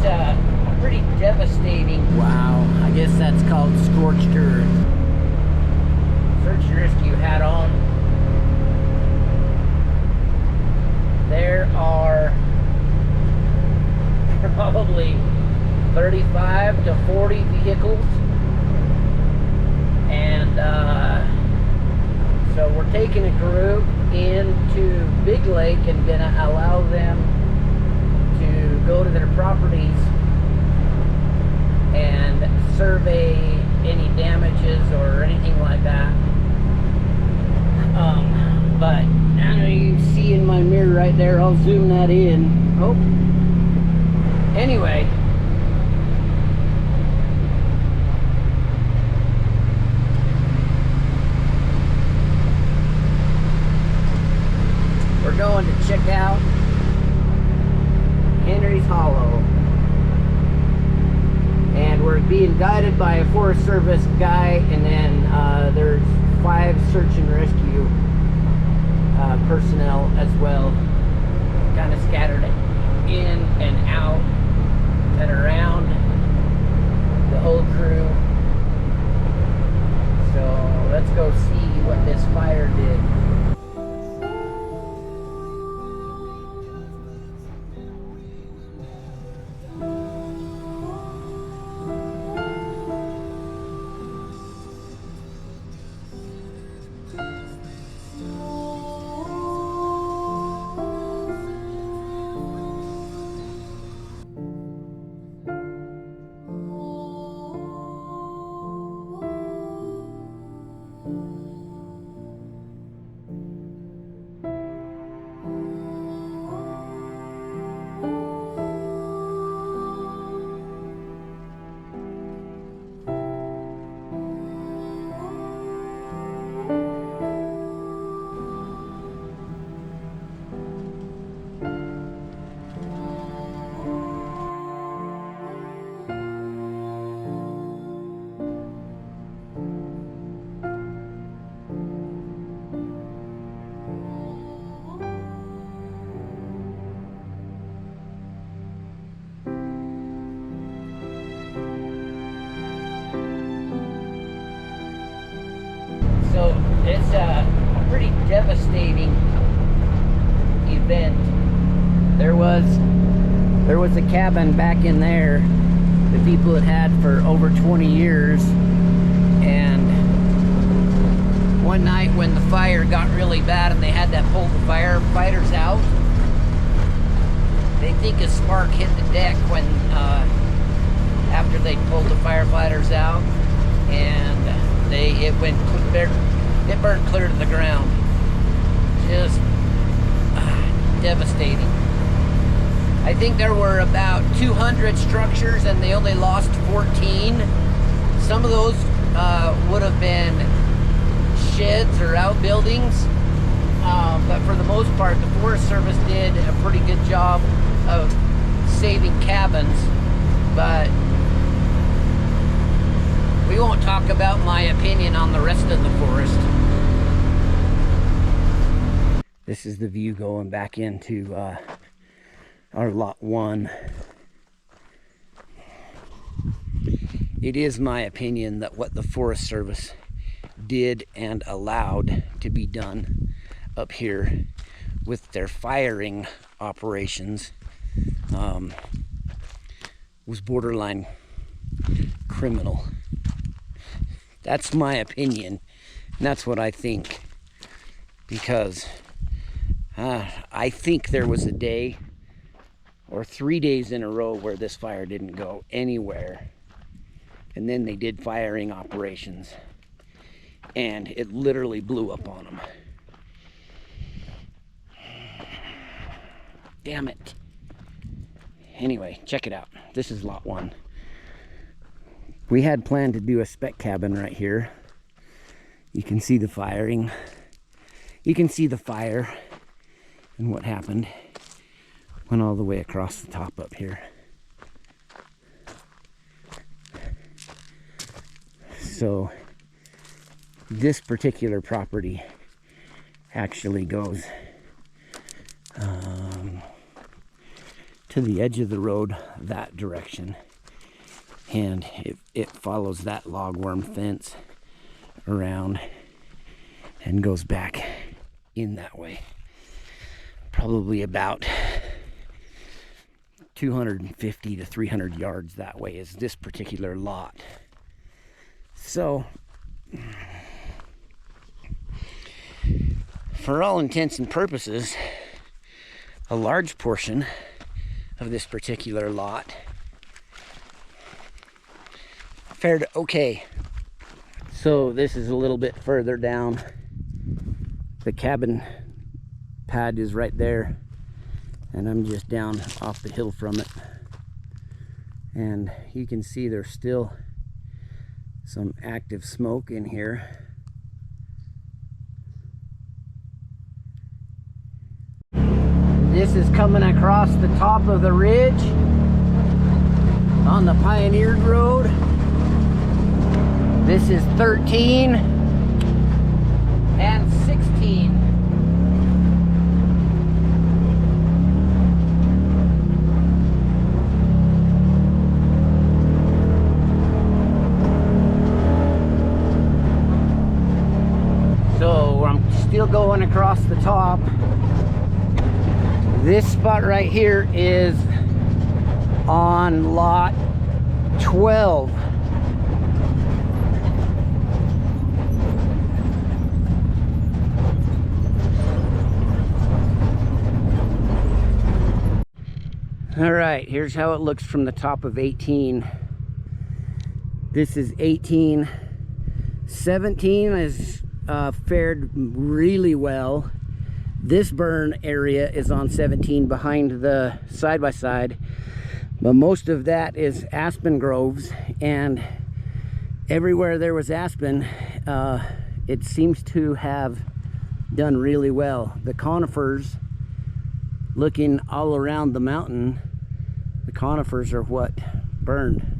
it's pretty devastating. Wow, I guess that's called scorched earth. Search and rescue hat on. There are probably 35 to 40 vehicles, and so we're taking a group into Big Lake and gonna allow them to go to their properties and survey any damages or anything like that. But I know you see in my mirror right there, I'll zoom that in. Oh, anyway, we're going to check out Henry's Hollow, and we're being guided by a Forest Service guy, and then there's 5 search and rescue personnel as well, kind of scattered in and out and around the whole crew. So let's go see what this fire did. So it's a pretty devastating event. There was a cabin back in there the people had for over 20 years, and one night when the fire got really bad and they had to pull the firefighters out, they think a spark hit the deck when after they pulled the firefighters out, and it burned clear to the ground. Just devastating. I think there were about 200 structures and they only lost 14. Some of those would have been sheds or outbuildings, but for the most part the Forest Service did a pretty good job of saving cabins. But we won't talk about my opinion on the rest of the forest. This is the view going back into our lot 1. It is my opinion that what the Forest Service did and allowed to be done up here with their firing operations was borderline criminal. That's my opinion, and that's what I think, because I think there was a day or 3 days in a row where this fire didn't go anywhere, and then they did firing operations and it literally blew up on them. Damn it. Anyway, check it out. This is lot 1. We had planned to do a spec cabin right here. You can see the firing. You can see the fire and what happened. Went all the way across the top up here. So this particular property actually goes to to the edge of the road that direction, and it follows that logworm fence around and goes back in that way. Probably about 250 to 300 yards that way is this particular lot. So for all intents and purposes, a large portion of this particular lot fared okay. So this is a little bit further down. The cabin pad is right there, and I'm just down off the hill from it. And you can see there's still some active smoke in here. This is coming across the top of the ridge on the Pioneered Road. This is 13 and 16. So I'm still going across the top. This spot right here is on lot 12. All right, here's how it looks from the top of 18. This is 18. 17 has fared really well. This burn area is on 17 behind the side-by-side, but most of that is aspen groves, and everywhere there was aspen, it seems to have done really well. The conifers, looking all around the mountain, the conifers are what burned.